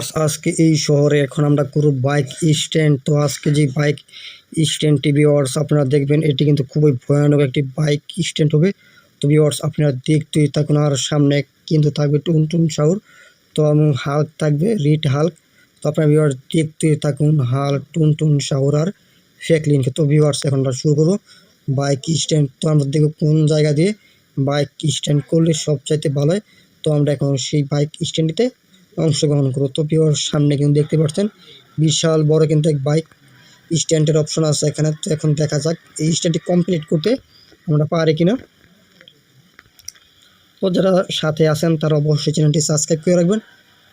আজকে এই শহরে এখন আমরা করব বাইক স্ট্যান্ড। তো আজকে যে বাইক স্ট্যান্ডটি ভিউয়ার্স আপনারা দেখবেন, এটি কিন্তু খুবই ভয়ানক একটি বাইক স্ট্যান্ড হবে। তো ভিউয়ার্স আপনারা দেখতেই থাকুন। আর সামনে কিন্তু থাকবে টুনটুন সাউর, তো হাল্ক থাকবে, রিড হাল্ক। তো আপনারা ভিউয়ার্স দেখতেই থাকুন হাল্ক, টুনটুন সাউর আর ফ্র্যাঙ্কলিনকে। তো ভিউয়ার্স এখন আমরা শুরু করবো বাইক স্ট্যান্ড। তো আমরা দেখব কোন জায়গা দিয়ে বাইক স্ট্যান্ড করলে সবচাইতে ভালো হয়। তো আমরা এখন সেই বাইক স্ট্যান্ডটিতে অংশগ্রহণ করো। তো ভিউয়ার্স সামনে কিন্তু দেখতে পাচ্ছেন বিশাল বড় কিন্তু এক বাইক স্ট্যান্ডের অপশন আছে এখানে। তো এখন দেখা যাক এই স্ট্যান্ডটি কমপ্লিট করতে আমরা পারি কিনা। তো যারা সাথে আছেন তারা অবশ্যই চ্যানেলটি সাবস্ক্রাইব করে রাখবেন,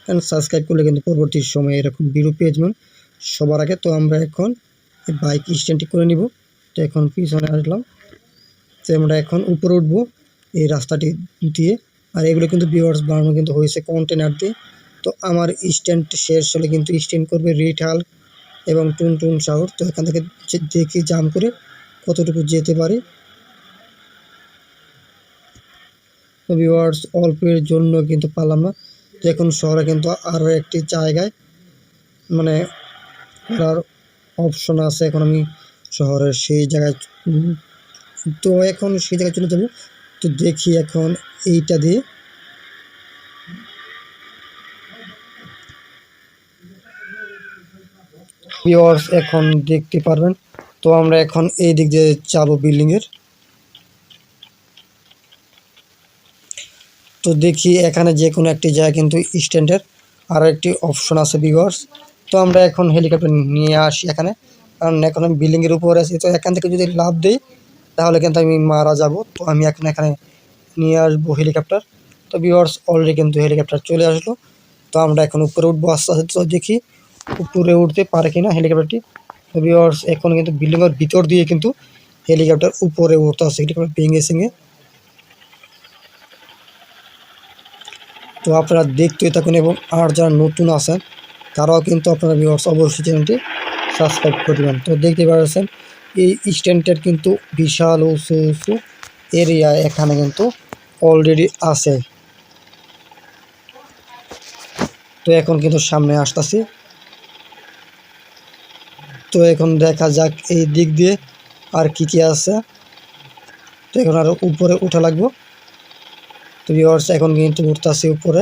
কারণ সাবস্ক্রাইব করলে কিন্তু পরবর্তী সময়ে এরকম ভিডিও পেয়ে যাবেন সবার আগে। তো আমরা এখন বাইক স্ট্যান্ডটি করে নিব। তো এখন পিছনে আসলাম, তো আমরা এখন উপরে উঠবো এই রাস্তাটি দিয়ে। আর এগুলো কিন্তু ভিউয়ার্স বানানো কিন্তু হয়েছে কন্টেনার দিয়ে। তো আমার স্ট্যান্ড শেষ হলে কিন্তু স্ট্যান্ড করবে রিড হাল্ক এবং টুনটুন সাউর। তো এখান থেকে দেখি জাম করে কতটুকু যেতে পারি। তো ভিউয়ার্স অল্পের জন্য কিন্তু পারলাম না। তো এখন শহরে কিন্তু আরও একটি জায়গায় মানে করার অপশন আছে। এখন আমি শহরের সেই জায়গায়, তো এখন সেই জায়গায় চলে যাবো। তো দেখি এখন এইটা দিয়ে ভিউয়ার্স এখন দেখতে পারবেন। তো আমরা এখন এই দিক দিয়ে যাবো বিল্ডিংয়ের। তো দেখি এখানে যে কোনো একটি জায়গায় কিন্তু স্ট্যান্ডের আরও একটি অপশন আছে ভিউয়ার্স। তো আমরা এখন হেলিকপ্টার নিয়ে আসি এখানে, কারণ এখন আমি বিল্ডিংয়ের উপরে আছি। তো এখান থেকে যদি লাফ দিই তাহলে কিন্তু আমি মারা যাব। তো আমি এখন এখানে নিয়ে আসবো হেলিকপ্টার। তো ভিউয়ার্স অলরেডি কিন্তু হেলিকপ্টার চলে আসলো। তো আমরা এখন উপরে উঠবো আস্তে আস্তে। তো দেখি উপরে উঠতে পারে কিনা হেলিকপ্টারটি। তো ভিউয়ার্স এখন কিন্তু বিল্ডিংয়ের ভিতর দিয়ে কিন্তু হেলিকপ্টার উপরে উঠতে আসছে, হেলিকপ্টার ভেঙে সিঙে। তো আপনারা দেখতেই থাকুন, এবং আর যারা নতুন আছেন তারাও কিন্তু আপনারা ভিউয়ার্স অবশ্যই চ্যানেলটি সাবস্ক্রাইব করে দেবেন। তো দেখতে পাচ্ছেন এই স্ট্যান্ডের কিন্তু বিশাল উঁচু উঁচু এরিয়া এখানে কিন্তু অলরেডি আছে। তো এখন কিন্তু সামনে আসতেছি। তো এখন দেখা যাক এই দিক দিয়ে আর কি কি আছে। তো এখন আরও উপরে উঠা লাগবো। তো ভিউয়ার্স এখন কিন্তু উঠতেছি উপরে।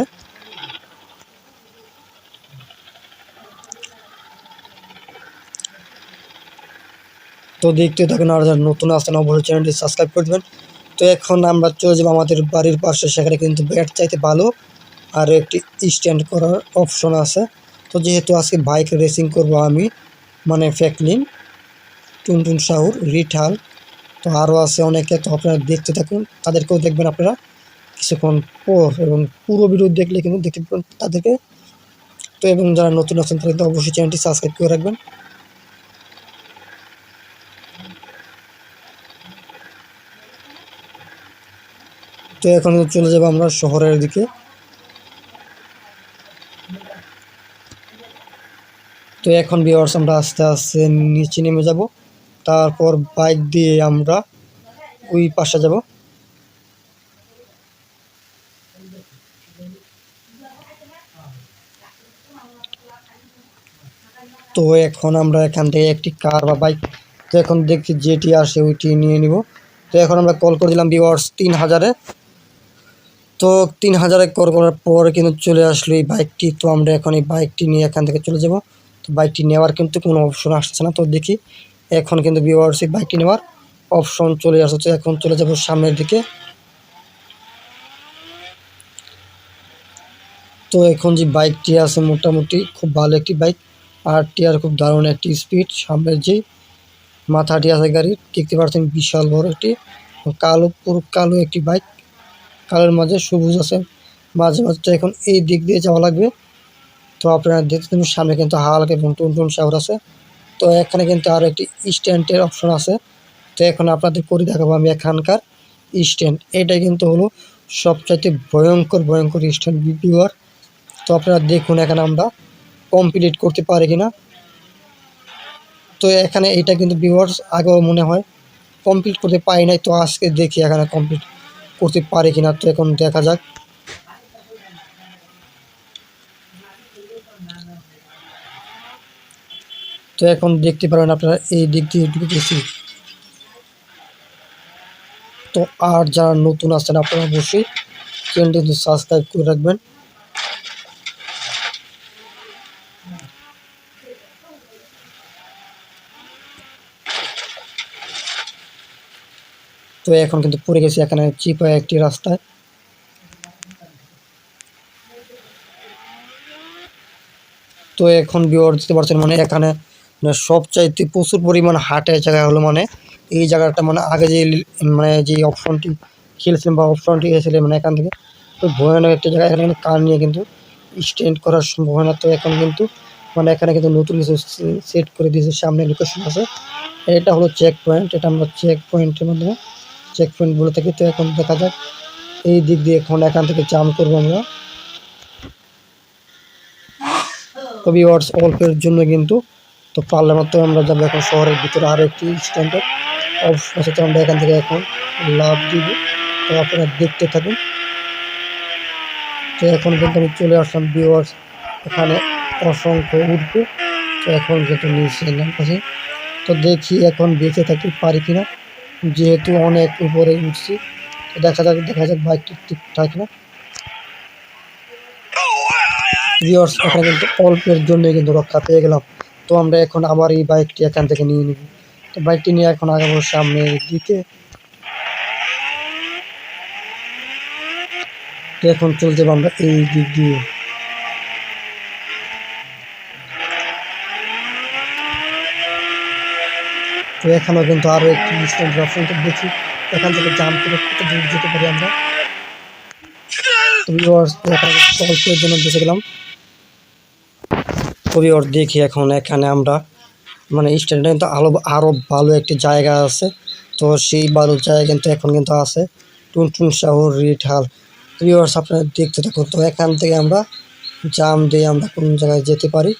তো দেখতে থাকুন, আর যারা নতুন আসছেন অবশ্যই চ্যানেলটি সাবস্ক্রাইব করে দেবেন। তো এখন আমরা চলে যাবো আমাদের বাড়ির পাশে, সেখানে কিন্তু ব্যাট চাইতে ভালো আর একটি স্ট্যান্ড করার অপশন আছে। তো যেহেতু আজকে বাইক রেসিং করব আমি, মানে ফ্র্যাঙ্কলিন, টুনটুন সাউর, রিড হাল্ক, তো আরও আছে অনেকে। তো আপনারা দেখতে থাকুন, তাদেরকেও দেখবেন আপনারা কিছুক্ষণ পর, এবং পুরো ভিডিও দেখলে কিন্তু দেখতে পাবেন তাদেরকে। তো এবং যারা নতুন আছেন তারা কিন্তু অবশ্যই চ্যানেলটি সাবস্ক্রাইব করে রাখবেন। তো এখন চলে যাবো আমরা শহরের দিকে। তো এখন ভিউয়ার্স আমরা আস্তে আস্তে নিচে নেমে যাব, তারপর বাইক দিয়ে আমরা ওই পাশে যাব। তো এখন আমরা এখান থেকে একটি কার বা বাইক, তো এখন দেখি যেটি আসে ওইটি নিয়ে নিব। তো এখন আমরা কল করে দিলাম ভিউয়ার্স 3000-এ। তো 3000-এ কল করার পরে কিন্তু চলে আসলো এই বাইকটি। তো আমরা এখন এই বাইকটি নিয়ে এখান থেকে চলে যাব। তো বাইকটি নেওয়ার কিন্তু কোনো অপশন আসছে না। তো দেখি এখন কিন্তু ভিউয়ার্স এই বাইকটি নেওয়ার অপশন চলে আসছে। এখন চলে যাব সামনের দিকে। তো এখন যে বাইকটি আছে মোটামুটি খুব ভালো একটি বাইক, আরটি আর খুব দারুণ একটি স্পিড। সামনের যে মাথাটি আছে গাড়ির দেখতে পাচ্ছেন বিশাল বড় একটি কালো, পুরো কালো একটি বাইক, কালোর মাঝে সবুজ আছে মাঝে মাঝে। তো এখন এই দিক দিয়ে যাওয়া লাগবে। তো আপনারা দেখতে সামনে কিন্তু হালকা এবং টুনটুন সাউর আছে। তো এখানে কিন্তু আরও একটি স্ট্যান্ডের অপশন আছে। তো এখন আপনাদের করে দেখাবো আমি এখানকার স্ট্যান্ড। এটা কিন্তু হলো সবচাইতে ভয়ঙ্কর ভয়ঙ্কর স্ট্যান্ড ভিউয়ার। তো আপনারা দেখুন এখানে আমরা কমপ্লিট করতে পারি কিনা। তো এখানে এটা কিন্তু ভিউয়ার্স আগেও মনে হয় কমপ্লিট করতে পারি নাই। তো আজকে দেখি এখানে কমপ্লিট করতে পারি কিনা। তো এখন দেখা যাক। তো এখন দেখতে পারেন আপনারা এই দিক দিয়ে ঢুকেছি। তো আর যারা নতুন আছেন আপনারা অবশ্যই চ্যানেলটি কিন্তু সাবস্ক্রাইব করে রাখবেন। তো এখন কিন্তু পড়ে গেছি এখানে চিপা একটি রাস্তায়। তো এখন ভিউয়ার দেখতে পাচ্ছেন মানে এখানে মানে সবচাইতে প্রচুর পরিমাণ হাটের জায়গা হলো মানে এই জায়গাটা মানে আগে যে মানে যে অপশনটি খেলছিলাম বা অপশনটি এসেছিলেন মানে এখান থেকে তো ভয়ানক একটা জায়গা। এখানে কিন্তু কার নিয়ে কিন্তু স্ট্যান্ড করার সম্ভাবনা। তো এখন কিন্তু মানে এখানে কিন্তু নতুন কিছু সেট করে দিয়েছে, সামনে লোকেশন আছে। এটা হলো চেক পয়েন্ট, এটা আমরা চেক পয়েন্টের মাধ্যমে চেক পয়েন্ট বলে থাকি। তো এখন দেখা যাক এই দিক দিয়ে এখন এখান থেকে জাম্প করবো আমরা। তো ভিউয়ার্স অল্পের জন্য কিন্তু তো পারলে মাত্র আমরা যাবো এখন শহরের ভিতরে আরও একটি স্ট্যান্ডার্ড অবশ্যই। তো আমরা এখান থেকে এখন লাভ দিব। তো আপনারা দেখতে থাকুন। তো এখন কিন্তু আমি চলে আসলাম ভিউয়ার্স এখানে অসংখ্য উঠবো। তো এখন কিন্তু নিচে নামতেছি। তো দেখি এখন বেঁচে থাকতে পারি কিনা, যেহেতু অনেক উপরে উঠছি। তো দেখা যাক বাইকটি ঠিকঠাক না। ভিউয়ার্স এখানে কিন্তু অল্পের জন্যই কিন্তু রক্ষা পেয়ে গেলাম। তো আমরা এখন আবার এই বাইকটি এখান থেকে নিয়ে নিব। তো বাইকটি নিয়ে এখন আগাবো সামনের দিকে। তো এখন চলতে যাবো আমরা এই দিক দিয়ে। তো এখানেও কিন্তু আরও একটি স্ট্যান্ড অপশন দেখি এখান থেকে জাম্প করে কত দূর যেতে পারি আমরা। তো ভিউয়ার্স এখানে অল্পের জন্য বেঁচে গেলাম। তো ভিউয়ার্স দেখি এখন এখানে আমরা মানে স্ট্যান্ডে কিন্তু আরও ভালো একটি জায়গা আছে। তো সেই ভালো জায়গা কিন্তু এখন কিন্তু আছে টুনটুন শহর রিঠাল। ভিউয়ার্স আপনারা দেখতে থাকুন। তো এখান থেকে আমরা জাম দিয়ে আমরা কোন জায়গায় যেতে পারি।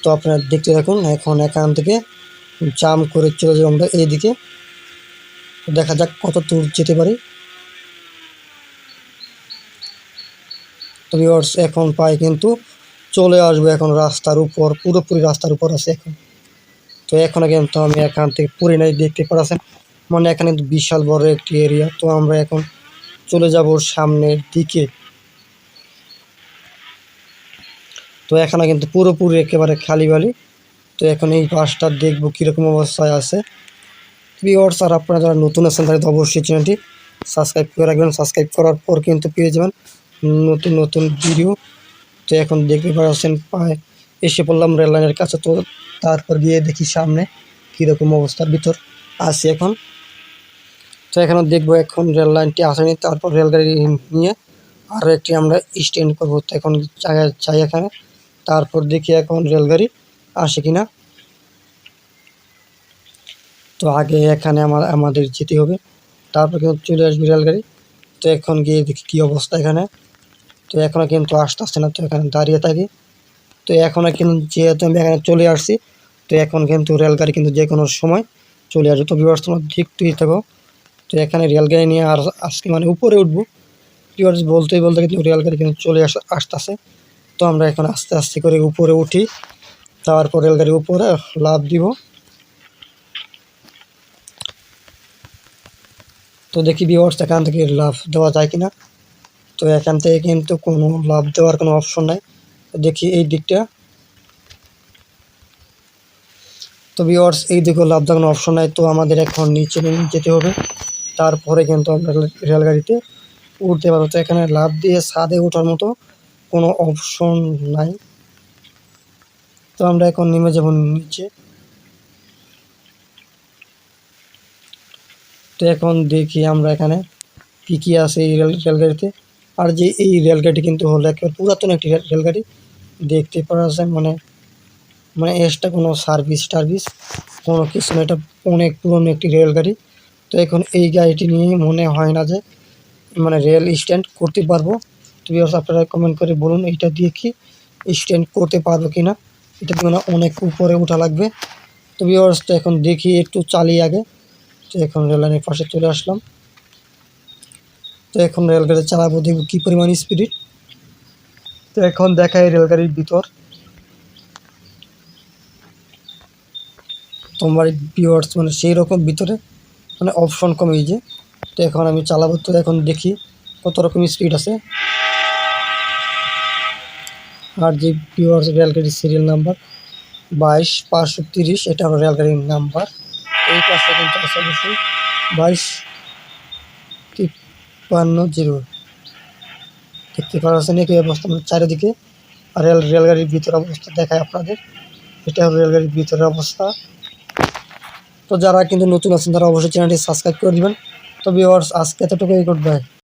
তো আপনারা দেখতে থাকুন। এখন এখান থেকে জাম করে চলে যাবো আমরা এইদিকে। দেখা যাক কত দূর যেতে পারি। তো ভিউয়ার্স এখন পাই কিন্তু চলে আসবো এখন রাস্তার উপর, পুরোপুরি রাস্তার উপর আছে এখন। তো এখন কিন্তু আমি এখান থেকে পুরি নাই দেখতে পাচ্ছেন মানে এখানে কিন্তু বিশাল বড় একটি এরিয়া। তো আমরা এখন চলে যাব সামনের দিকে। তো এখানে কিন্তু পুরোপুরি একেবারে খালি বালি। তো এখন এই পাশটা দেখবো কীরকম অবস্থায় আছে। ভিউয়ার্স আর আপনারা যারা নতুন আছেন তাহলে তো অবশ্যই চ্যানেলটি সাবস্ক্রাইব করে রাখবেন। সাবস্ক্রাইব করার পর কিন্তু পেয়ে যাবেন নতুন নতুন ভিডিও। তো এখন দেখতে পাচ্ছেন প্রায় এসে পড়লাম রেল লাইনের কাছে। তো তারপর গিয়ে দেখি সামনে কীরকম অবস্থার ভিতর আছি এখন। তো এখানে দেখবো এখন রেল লাইনটি আসেনি, তারপর রেলগাড়ি নিয়ে আরও একটি আমরা স্ট্যান্ড করবো। তো এখন চাই এখানে, তারপর দেখি এখন রেলগাড়ি আসে কিনা। তো আগে এখানে আমাদের যেতে হবে, তারপর কিন্তু চলে আসবে রেলগাড়ি। তো এখন গিয়ে দেখি কী অবস্থা এখানে। তো এখনও কিন্তু আসতে না, তো এখানে দাঁড়িয়ে থাকি। তো এখনও কিন্তু যেহেতু আমি এখানে চলে আসছি, তো এখন কিন্তু রেলগাড়ি কিন্তু যে কোনো সময় চলে আসবে। তো ভিউয়ার্স তোমরা দেখতেই থাকো। তো এখানে রেলগাড়ি নিয়ে আর আজকে মানে উপরে উঠবো। ভিউয়ার্স বলতে কিন্তু রেলগাড়ি কিন্তু চলে আসতেছে। তো আমরা এখন আস্তে আস্তে করে উপরে উঠি, তারপর রেলগাড়ির উপরে লাফ দিব। তো দেখি ভিউয়ার্স এখান থেকে লাফ দেওয়া যায় কিনা। তো এখান থেকে কিন্তু কোনো লাফ দেওয়ার কোনো অপশন নাই। দেখি এই দিকটা। তো ভিউয়ার্স এই দিকেও লাফ দেওয়ার কোনো অপশন নাই। তো আমাদের এখন নিচে যেতে হবে, তারপরে কিন্তু আমরা রেলগাড়িতে উঠতে পারবো। তো এখানে লাফ দিয়ে ছাদে ওঠার মতো কোনো অপশন নাই। তো আমরা এখন নেমে যাব নিচে। তো এখন দেখি আমরা এখানে কী আছে এই রেলগাড়িতে। আর যে এই রেলগাড়িটি কিন্তু হলো একেবারে পুরাতন একটি রেলগাড়ি দেখতে পাওয়া যায়। মানে এক্সট্রা কোনো সার্ভিস কোনো কিছু না, এটা অনেক পুরনো একটি রেলগাড়ি। তো এখন এই গাড়িটি নিয়ে মনে হয় না যে মানে রেল স্ট্যান্ড করতে পারবো। তো ভিউয়ার্স আপনারা কমেন্ট করে বলুন এইটা দিয়ে কি স্ট্যান্ড করতে পারবো কি না। এটা দিয়ে মানে অনেক উপরে ওঠা লাগবে। তো ভিউয়ার্স তো এখন দেখি একটু চালিয়ে আগে। তো এখন রেললাইনের পাশে চলে আসলাম। তো এখন রেলগাড়ি চালাবো, দেখব কী পরিমাণ স্পিড। তো এখন দেখাই রেলগাড়ির ভিতর। তোমার ভিউয়ার্স মানে সেই রকম ভিতরে মানে অপশন কম এই যে। তো এখন আমি চালাবো, তো এখন দেখি কত রকম স্পিড আছে। আর যে ভিউয়ার্স রেলগাড়ির সিরিয়াল নাম্বার 22-530, এটা হলো রেলগাড়ির নাম্বার। এই পাশে কিন্তু আছে অবশ্যই 22-53-0। দেখতে পাচ্ছেন একই অবস্থা মানে চারিদিকে। আর রেলগাড়ির ভিতরে অবস্থা দেখায় আপনাদের। এটা হলো রেলগাড়ির ভিতরের অবস্থা। তো যারা কিন্তু নতুন আছেন তারা অবশ্যই চ্যানেলটি সাবস্ক্রাইব করে দিবেন। তো ভিউয়ার্স আজকে এতটুকুই, গুড বাই।